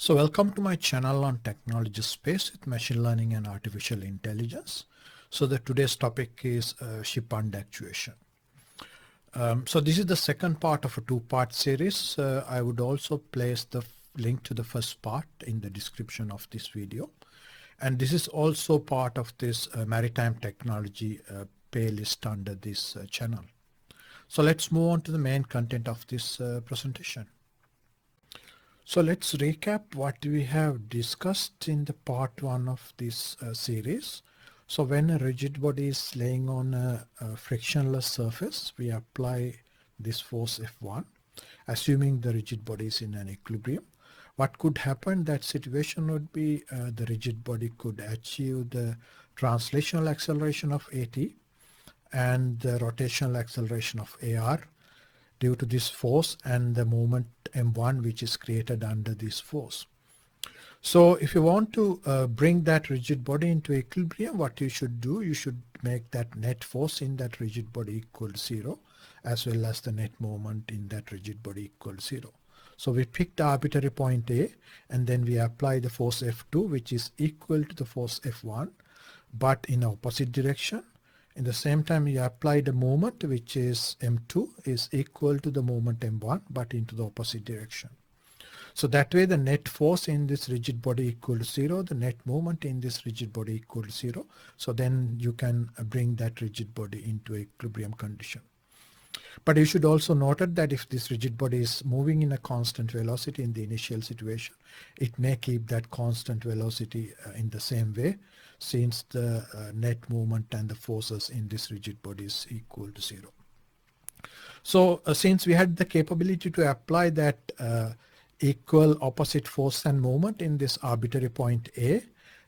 So welcome to my channel on technology space with machine learning and artificial intelligence. So today's topic is ship under actuation. So this is the second part of a two-part series. I would also place the link to the first part in the description of this video. And this is also part of this maritime technology playlist under this channel. So let's move on to the main content of this presentation. So let's recap what we have discussed in the part one of this series. So when a rigid body is laying on a frictionless surface, we apply this force F1, assuming the rigid body is in an equilibrium. What could happen, that situation would be the rigid body could achieve the translational acceleration of AT and the rotational acceleration of AR due to this force and the moment M1 which is created under this force. So if you want to bring that rigid body into equilibrium, what you should do, you should make that net force in that rigid body equal to 0, as well as the net moment in that rigid body equal to 0. So we picked the arbitrary point A, and then we apply the force F2, which is equal to the force F1, but in opposite direction. In the same time, you apply the moment, which is M2 is equal to the moment M1, but into the opposite direction. So that way the net force in this rigid body equal to 0, the net moment in this rigid body equal to 0. So then you can bring that rigid body into equilibrium condition. But you should also note that if this rigid body is moving in a constant velocity in the initial situation, it may keep that constant velocity in the same way, since the net movement and the forces in this rigid body is equal to 0. So since we had the capability to apply that equal opposite force and moment in this arbitrary point A,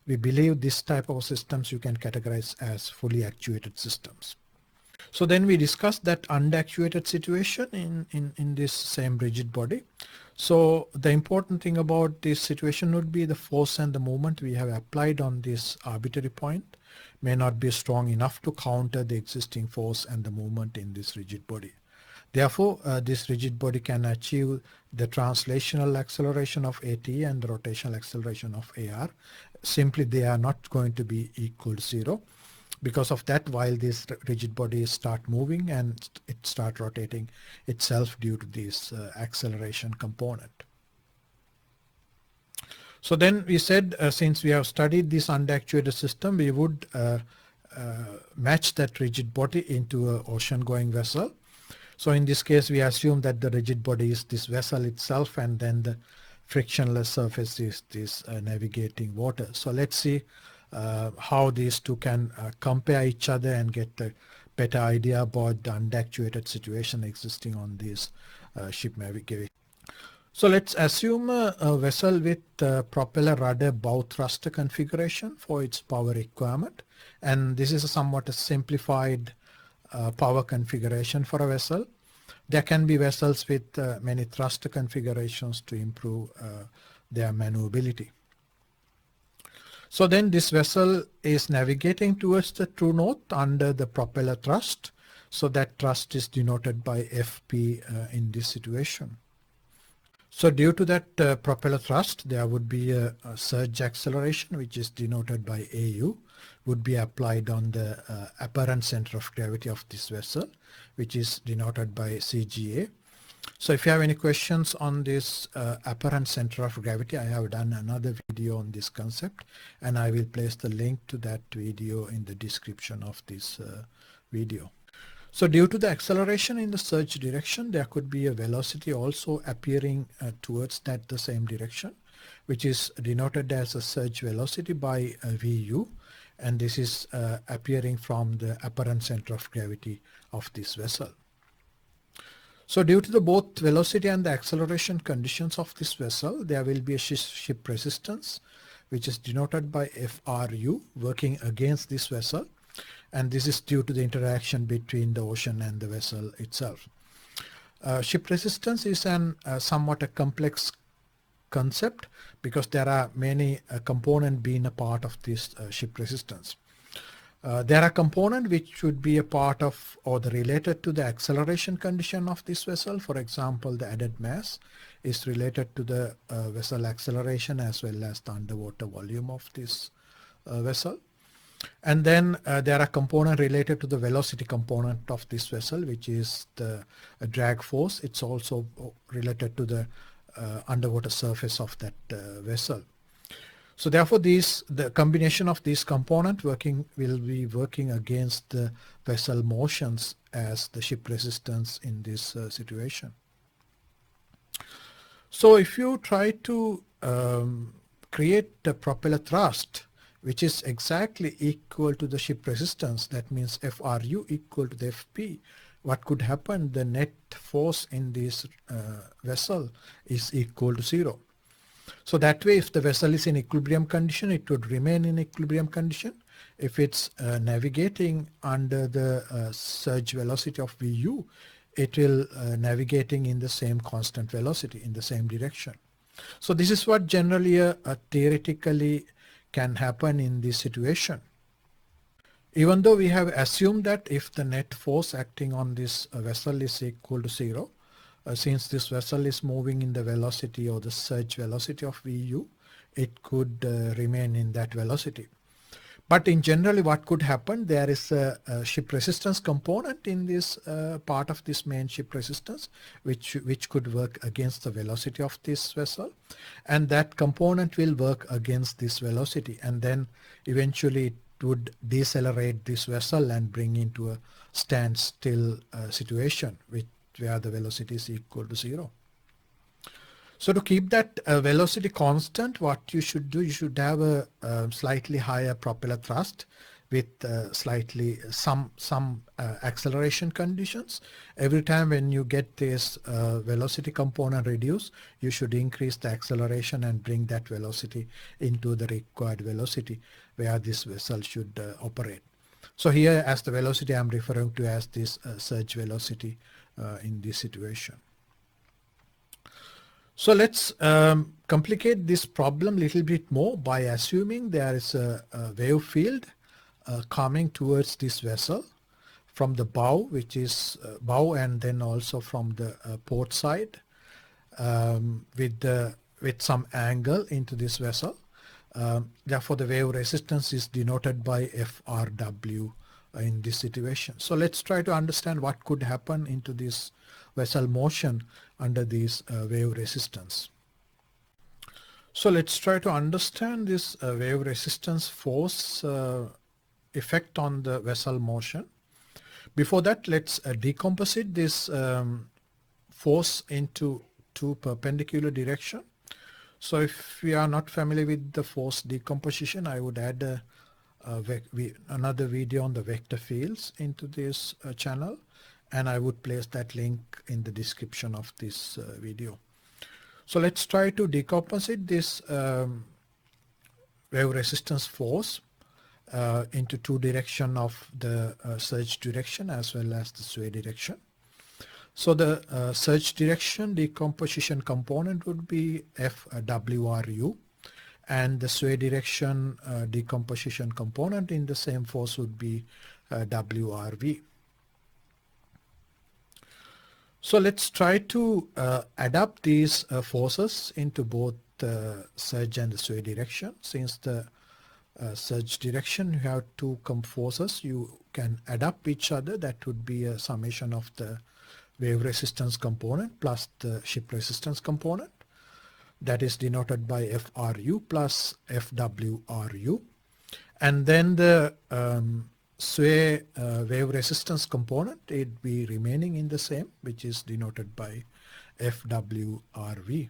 we believe this type of systems you can categorize as fully actuated systems. So then we discussed that underactuated situation in this same rigid body. So the important thing about this situation would be the force and the moment we have applied on this arbitrary point may not be strong enough to counter the existing force and the moment in this rigid body. Therefore, this rigid body can achieve the translational acceleration of AT and the rotational acceleration of AR. Simply, they are not going to be equal to 0. Because of that, while these rigid bodies start moving and it start rotating itself due to this acceleration component. So then we said, since we have studied this underactuated system, we would match that rigid body into an ocean-going vessel. So in this case, we assume that the rigid body is this vessel itself, and then the frictionless surface is this navigating water. So let's see how these two can compare each other and get a better idea about the underactuated situation existing on this ship navigation. So let's assume a vessel with propeller-rudder-bow thruster configuration for its power requirement, and this is a somewhat simplified power configuration for a vessel. There can be vessels with many thruster configurations to improve their maneuverability. So then this vessel is navigating towards the true north under the propeller thrust. So that thrust is denoted by FP in this situation. So due to that propeller thrust, there would be a surge acceleration, which is denoted by AU, would be applied on the apparent center of gravity of this vessel, which is denoted by CGA. So if you have any questions on this apparent center of gravity, I have done another video on this concept, and I will place the link to that video in the description of this video. So due to the acceleration in the surge direction, there could be a velocity also appearing towards that the same direction, which is denoted as a surge velocity by VU, and this is appearing from the apparent center of gravity of this vessel. So due to the both velocity and the acceleration conditions of this vessel, there will be a ship resistance, which is denoted by FRU working against this vessel. And this is due to the interaction between the ocean and the vessel itself. Ship resistance is somewhat a complex concept because there are many components being a part of this ship resistance. There are components which should be a part of or the related to the acceleration condition of this vessel. For example, the added mass is related to the vessel acceleration as well as the underwater volume of this vessel. And then there are components related to the velocity component of this vessel, which is the drag force. It's also related to the underwater surface of that vessel. So therefore, the combination of these components will be working against the vessel motions as the ship resistance in this situation. So if you try to create a propeller thrust which is exactly equal to the ship resistance, that means FRU equal to the FP, what could happen? The net force in this vessel is equal to 0. So that way, if the vessel is in equilibrium condition, it would remain in equilibrium condition. If it's navigating under the surge velocity of VU, it will navigating in the same constant velocity in the same direction. So this is what generally theoretically can happen in this situation. Even though we have assumed that if the net force acting on this vessel is equal to 0, since this vessel is moving in the velocity or the surge velocity of VU, it could remain in that velocity. But in general, what could happen, there is a ship resistance component in this part of this main ship resistance, which could work against the velocity of this vessel. And that component will work against this velocity. And then eventually it would decelerate this vessel and bring into a standstill situation, where the velocity is equal to 0. So to keep that velocity constant, what you should do, you should have a slightly higher propeller thrust with slightly some acceleration conditions. Every time when you get this velocity component reduced, you should increase the acceleration and bring that velocity into the required velocity where this vessel should operate. So here, as the velocity, I'm referring to as this surge velocity in this situation. So let's complicate this problem a little bit more by assuming there is a wave field coming towards this vessel from the bow, which is bow, and then also from the port side with some angle into this vessel. Therefore, the wave resistance is denoted by FRW in this situation. So let's try to understand what could happen into this vessel motion under this wave resistance. So let's try to understand this wave resistance force effect on the vessel motion. Before that, let's decomposite this force into two perpendicular direction. So if we are not familiar with the force decomposition, I would add another video on the vector fields into this channel, and I would place that link in the description of this video. So let's try to decomposite this wave resistance force into two directions of the surge direction as well as the sway direction. So the surge direction decomposition component would be FWRU, and the sway direction decomposition component in the same force would be WRV. So let's try to adapt these forces into both the surge and the sway direction. Since the surge direction, you have two forces, you can adapt each other. That would be a summation of the wave resistance component plus the ship resistance component. That is denoted by FRU plus FWRU. And then the sway wave resistance component, it be remaining in the same, which is denoted by FWRV.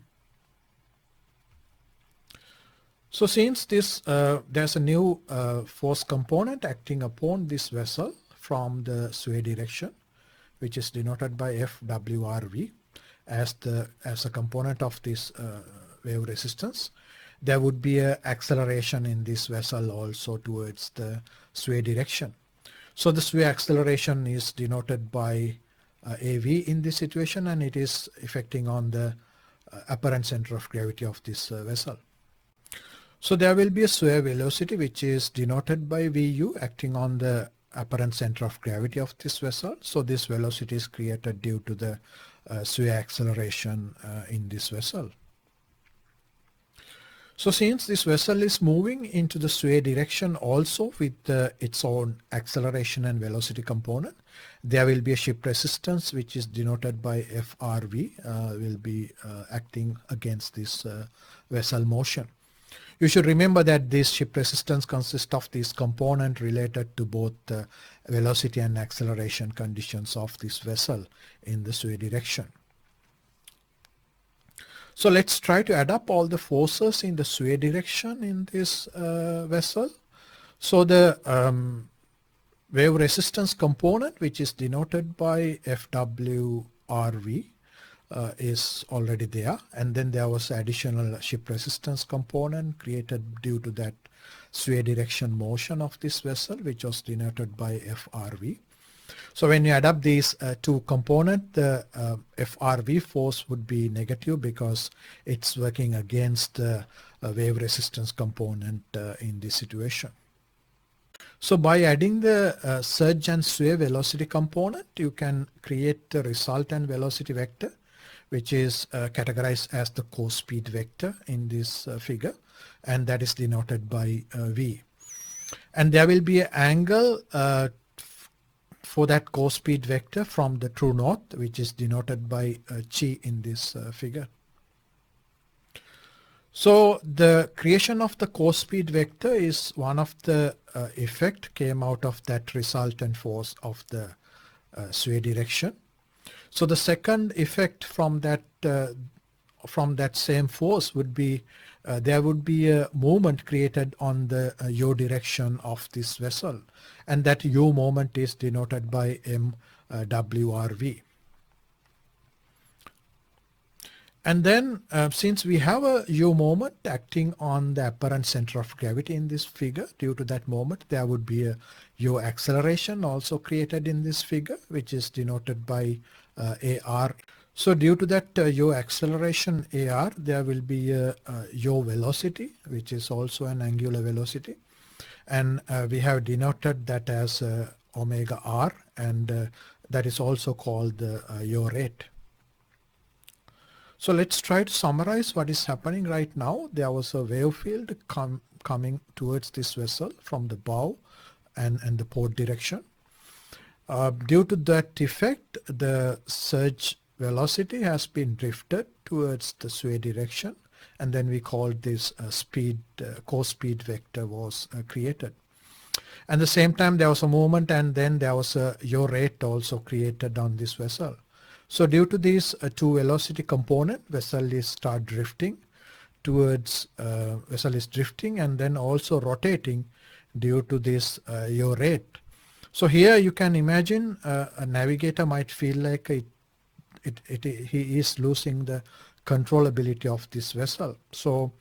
So since this there's a new force component acting upon this vessel from the sway direction, which is denoted by FWRV as a component of this wave resistance, there would be an acceleration in this vessel also towards the sway direction. So the sway acceleration is denoted by AV in this situation, and it is affecting on the apparent center of gravity of this vessel. So there will be a sway velocity which is denoted by Vu acting on the apparent center of gravity of this vessel. So this velocity is created due to the sway acceleration in this vessel. So since this vessel is moving into the sway direction also with its own acceleration and velocity component, there will be a ship resistance which is denoted by FRV will be acting against this vessel motion. You should remember that this ship resistance consists of this component related to both the velocity and acceleration conditions of this vessel in the sway direction. So let's try to add up all the forces in the sway direction in this vessel. So the wave resistance component, which is denoted by FWRV, is already there, and then there was additional ship resistance component created due to that sway direction motion of this vessel, which was denoted by FRV. So when you add up these two components, the FRV force would be negative because it's working against the wave resistance component in this situation. So by adding the surge and sway velocity component, you can create the resultant velocity vector, which is categorized as the co-speed vector in this figure, and that is denoted by V. And there will be an angle for that co-speed vector from the true north, which is denoted by chi in this figure. So the creation of the co-speed vector is one of the effect came out of that resultant force of the sway direction. So the second effect from that same force would be there would be a movement created on the yaw direction of this vessel, and that yaw moment is denoted by MWRV. And then since we have a yaw moment acting on the apparent center of gravity in this figure, due to that moment there would be a yaw acceleration also created in this figure, which is denoted by AR. So due to that yaw acceleration AR, there will be a yaw velocity, which is also an angular velocity, and we have denoted that as omega R, and that is also called the yaw rate. So let's try to summarize what is happening right now. There was a wave field coming towards this vessel from the bow and the port direction. Due to that effect, the surge velocity has been drifted towards the sway direction, and then we called this co-speed vector was created. At the same time there was a movement, and then there was a yaw rate also created on this vessel. So due to these two velocity component, vessel is start drifting towards vessel is drifting and then also rotating due to this yaw rate. So here you can imagine a navigator might feel like he is losing the controllability of this vessel. So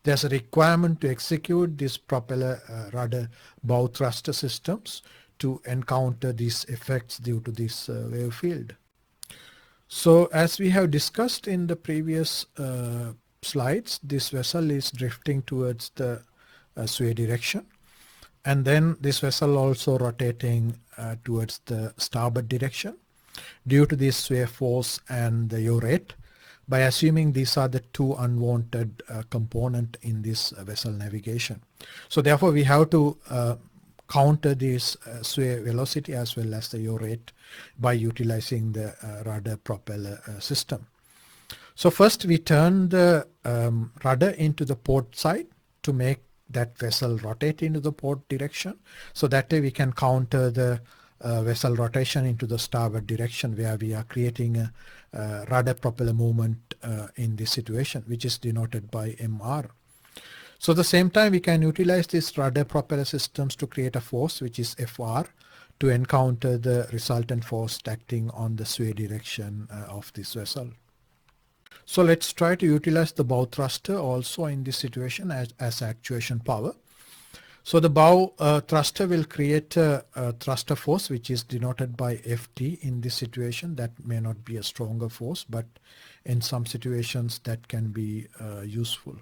there's a requirement to execute these propeller-rudder-bow thruster systems to encounter these effects due to this wave field. So as we have discussed in the previous slides, this vessel is drifting towards the sway direction, and then this vessel also rotating towards the starboard direction due to this sway force and the yaw rate, by assuming these are the two unwanted component in this vessel navigation. So therefore we have to counter this sway velocity as well as the yaw rate by utilizing the rudder-propeller system. So first we turn the rudder into the port side to make that vessel rotate into the port direction. So that way we can counter the vessel rotation into the starboard direction, where we are creating a rudder-propeller movement in this situation, which is denoted by MR. So at the same time we can utilize these rudder-propeller systems to create a force, which is FR, to encounter the resultant force acting on the sway direction of this vessel. So let's try to utilize the bow thruster also in this situation as actuation power. So the bow thruster will create a thruster force, which is denoted by Ft in this situation. That may not be a stronger force, but in some situations that can be useful.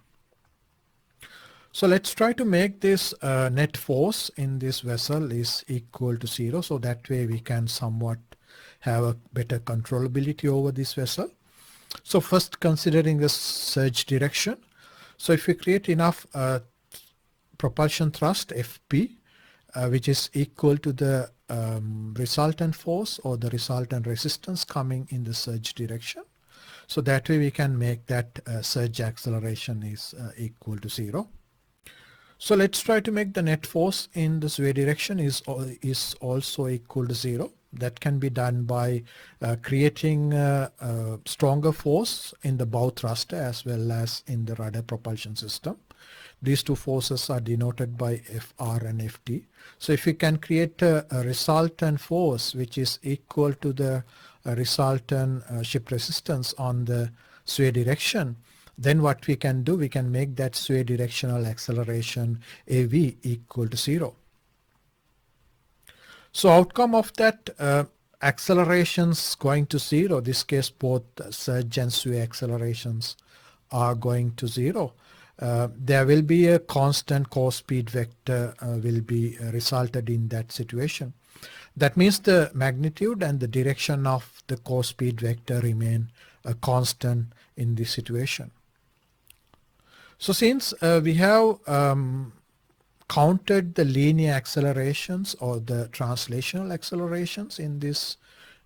So let's try to make this net force in this vessel is equal to 0. So that way we can somewhat have a better controllability over this vessel. So first, considering the surge direction. So if we create enough propulsion thrust FP, which is equal to the resultant force or the resultant resistance coming in the surge direction. So that way we can make that surge acceleration is equal to 0. So let's try to make the net force in the sway direction is also equal to 0. That can be done by creating stronger force in the bow thruster as well as in the rudder propulsion system. These two forces are denoted by Fr and Ft. So if we can create a resultant force which is equal to the resultant ship resistance on the sway direction, then what we can do, we can make that sway directional acceleration AV equal to 0. So outcome of that accelerations going to 0, this case both surge and sway accelerations are going to 0. There will be a constant course speed vector will be resulted in that situation. That means the magnitude and the direction of the course speed vector remain a constant in this situation. So since we have counted the linear accelerations or the translational accelerations in this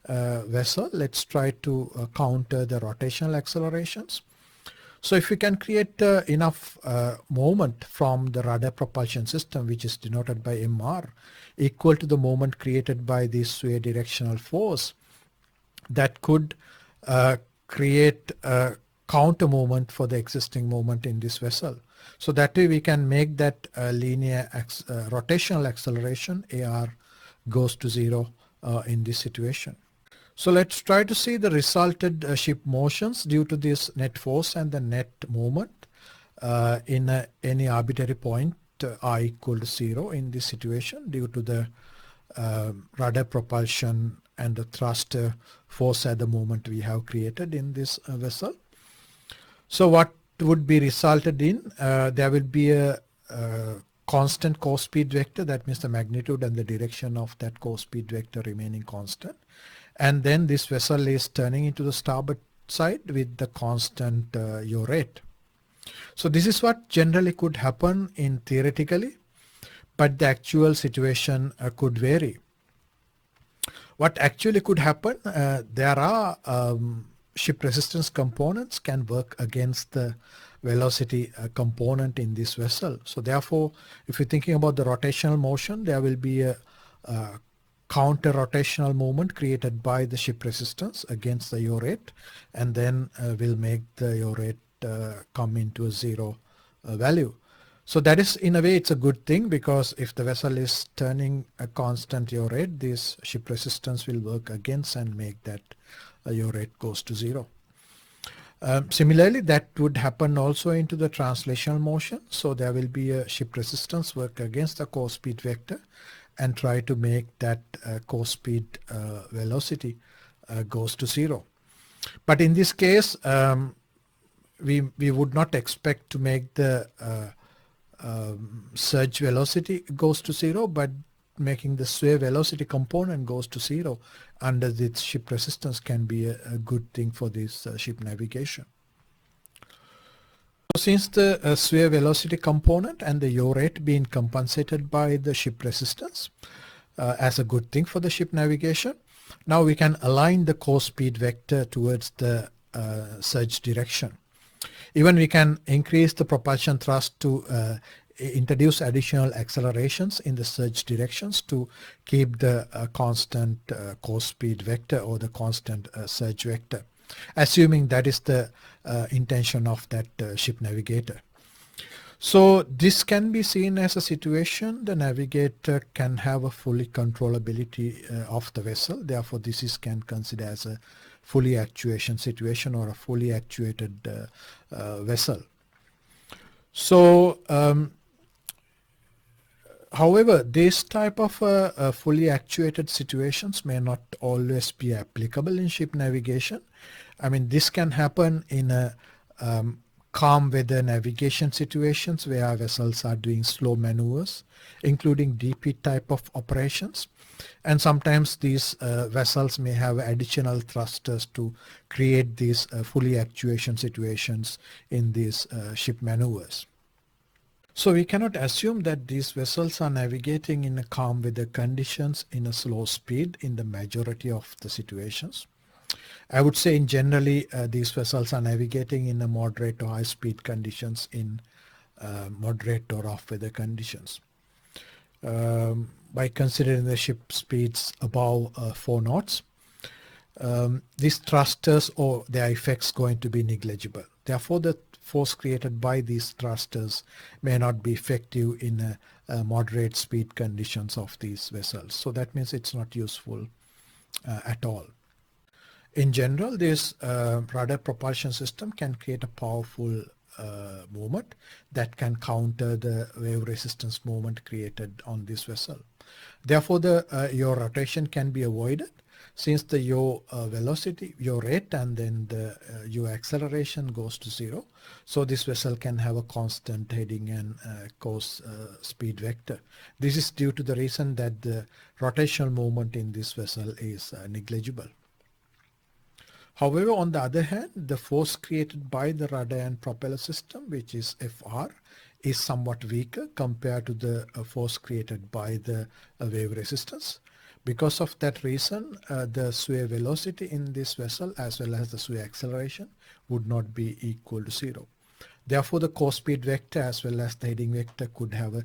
vessel, let's try to counter the rotational accelerations. So if we can create enough moment from the rudder propulsion system, which is denoted by Mr, equal to the moment created by this sway directional force, that could create a counter moment for the existing moment in this vessel. So that way we can make that linear rotational acceleration AR goes to 0 in this situation. So let's try to see the resulted ship motions due to this net force and the net moment in any arbitrary point r equal to 0 in this situation due to the rudder propulsion and the thrust force at the moment we have created in this vessel. So what would be resulted in, there will be a constant course speed vector, that means the magnitude and the direction of that course speed vector remaining constant. And then this vessel is turning into the starboard side with the constant yaw rate. So this is what generally could happen in theoretically, but the actual situation could vary. What actually could happen, there are ship resistance components can work against the velocity component in this vessel. So therefore, if you're thinking about the rotational motion, there will be a counter rotational moment created by the ship resistance against the yaw rate, and then will make the yaw rate come into a 0 value. So that is, in a way, it's a good thing, because if the vessel is turning a constant yaw rate, this ship resistance will work against and make that yaw rate goes to 0. Similarly, that would happen also into the translational motion. So there will be a ship resistance work against the course speed vector and try to make that course speed velocity goes to 0. But in this case, we would not expect to make the surge velocity goes to 0, but making the sway velocity component goes to 0 under this ship resistance can be a good thing for this ship navigation. So since the sway velocity component and the yaw rate being compensated by the ship resistance as a good thing for the ship navigation, now we can align the course speed vector towards the surge direction. Even we can increase the propulsion thrust to introduce additional accelerations in the surge directions to keep the constant course speed vector or the constant surge vector, assuming that is the intention of that ship navigator. So this can be seen as a situation the navigator can have a fully controllability of the vessel. Therefore, this is can consider as a fully actuation situation or a fully actuated vessel. So however, this type of fully actuated situations may not always be applicable in ship navigation. I mean, this can happen in a calm weather navigation situations where our vessels are doing slow maneuvers, including DP type of operations. And sometimes these vessels may have additional thrusters to create these fully actuation situations in these ship maneuvers. So we cannot assume that these vessels are navigating in a calm weather conditions in a slow speed in the majority of the situations. I would say in generally these vessels are navigating in a moderate to high speed conditions in moderate or off weather conditions. By considering the ship speeds above 4 knots, these thrusters or their effects going to be negligible. Therefore, the force created by these thrusters may not be effective in a moderate speed conditions of these vessels. So that means it's not useful at all. In general, this rudder propulsion system can create a powerful movement that can counter the wave resistance movement created on this vessel. Therefore, the yaw rotation can be avoided since the yaw velocity, yaw rate, and then the yaw acceleration goes to 0. So this vessel can have a constant heading and course speed vector. This is due to the reason that the rotational movement in this vessel is negligible. However, on the other hand, the force created by the rudder and propeller system, which is Fr, is somewhat weaker compared to the force created by the wave resistance. Because of that reason, the sway velocity in this vessel as well as the sway acceleration would not be equal to 0. Therefore, the course speed vector as well as the heading vector could have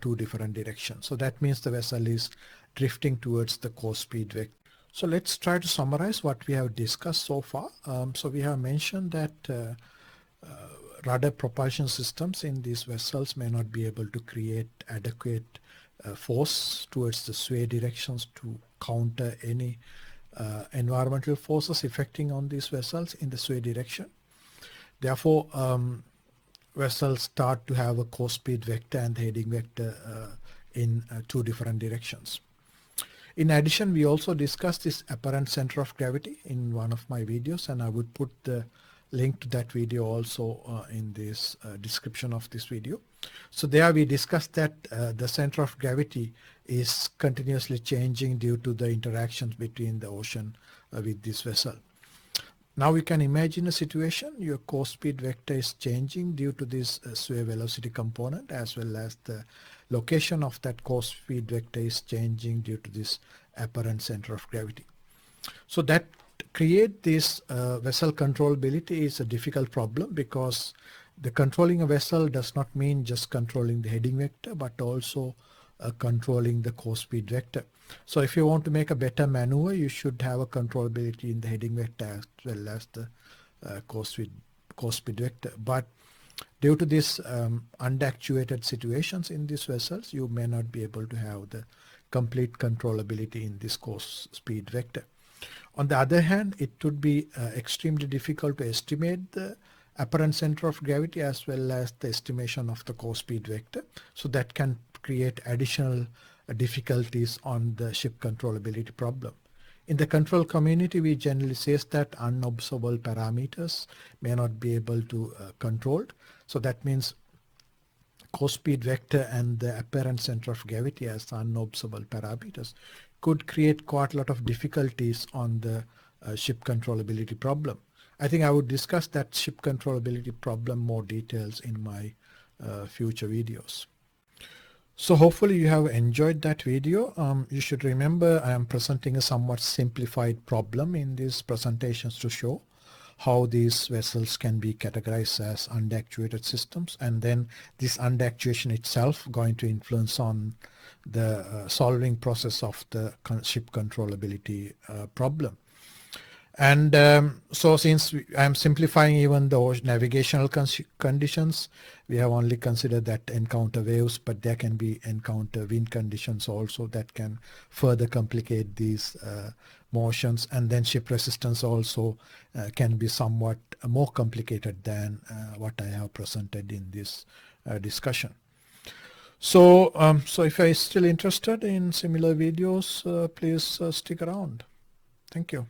two different directions. So that means the vessel is drifting towards the course speed vector. So let's try to summarize what we have discussed so far. So we have mentioned that rudder propulsion systems in these vessels may not be able to create adequate force towards the sway directions to counter any environmental forces affecting on these vessels in the sway direction. Therefore, vessels start to have a course speed vector and the heading vector in two different directions. In addition, we also discussed this apparent center of gravity in one of my videos, and I would put the link to that video also in this description of this video. So there we discussed that the center of gravity is continuously changing due to the interactions between the ocean with this vessel. Now we can imagine a situation your course speed vector is changing due to this sway velocity component, as well as the location of that course speed vector is changing due to this apparent center of gravity. So that create this vessel controllability is a difficult problem, because the controlling a vessel does not mean just controlling the heading vector, but also controlling the course speed vector. So if you want to make a better maneuver, you should have a controllability in the heading vector as well as the course speed vector. But due to this underactuated situations in these vessels, you may not be able to have the complete controllability in this course speed vector. On the other hand, it would be extremely difficult to estimate the apparent center of gravity as well as the estimation of the course speed vector. So that can create additional difficulties on the ship controllability problem. In the control community, we generally say that unobservable parameters may not be able to controlled. So that means course speed vector and the apparent center of gravity as unobservable parameters could create quite a lot of difficulties on the ship controllability problem. I think I would discuss that ship controllability problem more details in my future videos. So hopefully you have enjoyed that video. You should remember I am presenting a somewhat simplified problem in these presentations to show how these vessels can be categorized as underactuated systems, and then this underactuation itself going to influence on the solving process of the ship controllability problem. And so since I am simplifying even the navigational conditions, we have only considered that encounter waves, but there can be encounter wind conditions also that can further complicate these motions, and then ship resistance also can be somewhat more complicated than what I have presented in this discussion. So, so if you're still interested in similar videos, please stick around. Thank you.